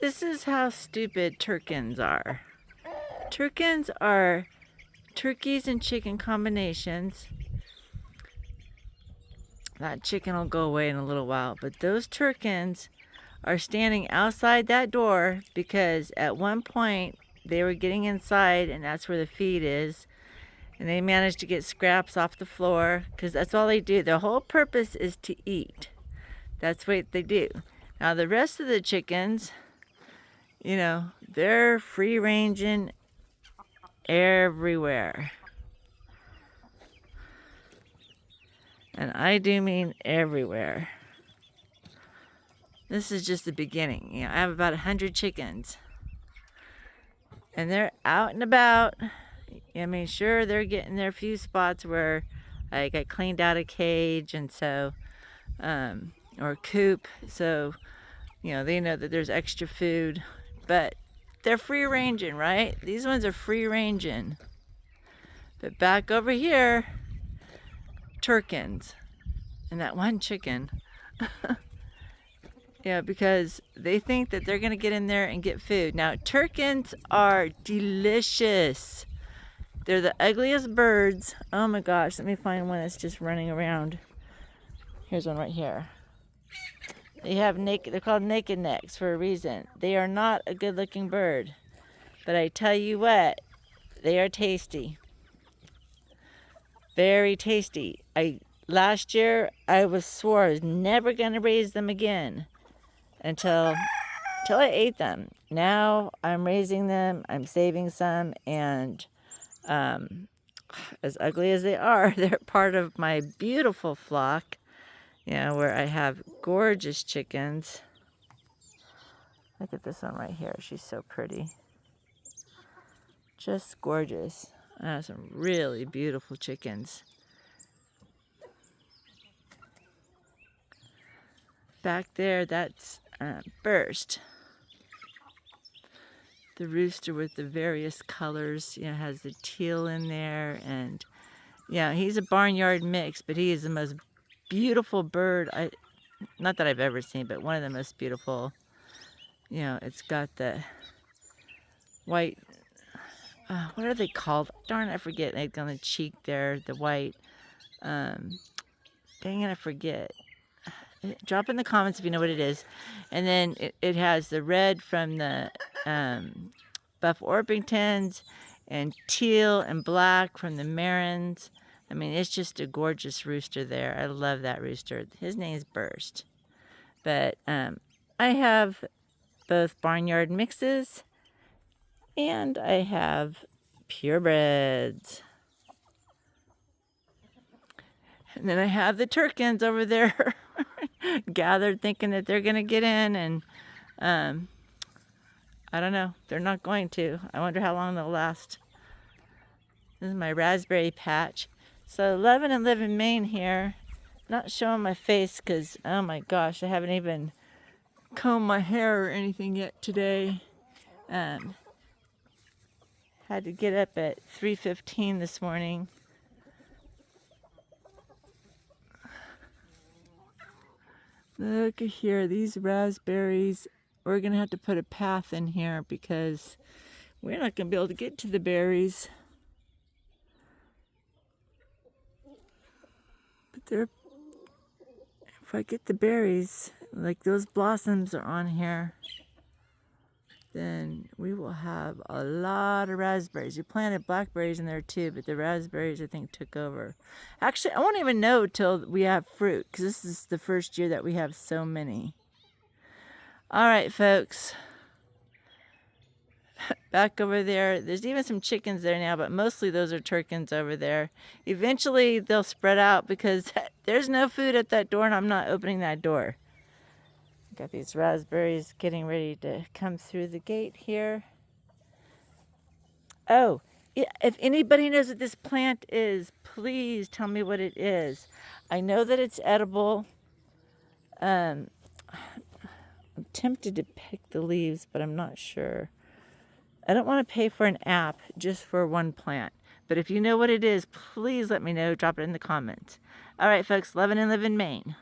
This is how stupid Turkens are. Turkens are turkeys and chicken combinations. That chicken will go away in a little while, but those Turkens are standing outside that door because at one point they were getting inside and that's where the feed is. And they managed to get scraps off the floor because that's all they do. Their whole purpose is to eat. That's what they do. Now the rest of the chickens, you know, they're free ranging everywhere. And I do mean everywhere. This is just the beginning. You know, I have about 100 chickens. And they're out and about. I mean, sure, they're getting their few spots where like I cleaned out a cage and so, or a coop. So, you know, they know that there's extra food. But they're free ranging, right? These ones are free ranging. But back over here, Turkens. And that one chicken. Yeah, because they think that they're going to get in there and get food. Now, Turkens are delicious. They're the ugliest birds. Oh my gosh, let me find one that's just running around. Here's one right here. They have they're called naked necks for a reason. They are not a good looking bird. But I tell you what, they are tasty. Very tasty. Last year I swore I was never gonna raise them again until I ate them. Now I'm raising them, I'm saving some, and as ugly as they are, they're part of my beautiful flock, you know, where I have gorgeous chickens. Look at this one right here. She's so pretty. Just gorgeous. I have some really beautiful chickens. Back there, that's Burst. The rooster with the various colors, you know, has the teal in there, and yeah, he's a barnyard mix, but he is the most beautiful bird not that I've ever seen, but one of the most beautiful. You know, it's got the white, what are they called? Darn, I forget. Like on the cheek there, the white. Dang it, I forget. Drop in the comments if you know what it is. And then it has the red from the Buff Orpingtons, and teal and black from the Marins. I mean, it's just a gorgeous rooster there. I love that rooster. His name's Burst. But I have both barnyard mixes and I have purebreds. And then I have the Turkens over there gathered thinking that they're going to get in, and I don't know. They're not going to. I wonder how long they'll last. This is my raspberry patch. So loving and living Maine here. Not showing my face because, oh my gosh, I haven't even combed my hair or anything yet today. Had to get up at 3:15 this morning. Look at here, these raspberries. We're going to have to put a path in here because we're not going to be able to get to the berries. But if I get the berries, like those blossoms are on here, then we will have a lot of raspberries. We planted blackberries in there too, but the raspberries I think took over. Actually, I won't even know till we have fruit because this is the first year that we have so many. All right, folks. Back over there, there's even some chickens there now, but mostly those are Turkens over there. Eventually they'll spread out because there's no food at that door and I'm not opening that door. Got these raspberries getting ready to come through the gate here. Oh, if anybody knows what this plant is, please tell me what it is. I know that it's edible. I'm tempted to pick the leaves, but I'm not sure. I don't want to pay for an app just for one plant. But if you know what it is, please let me know. Drop it in the comments. All right, folks, loving and living Maine.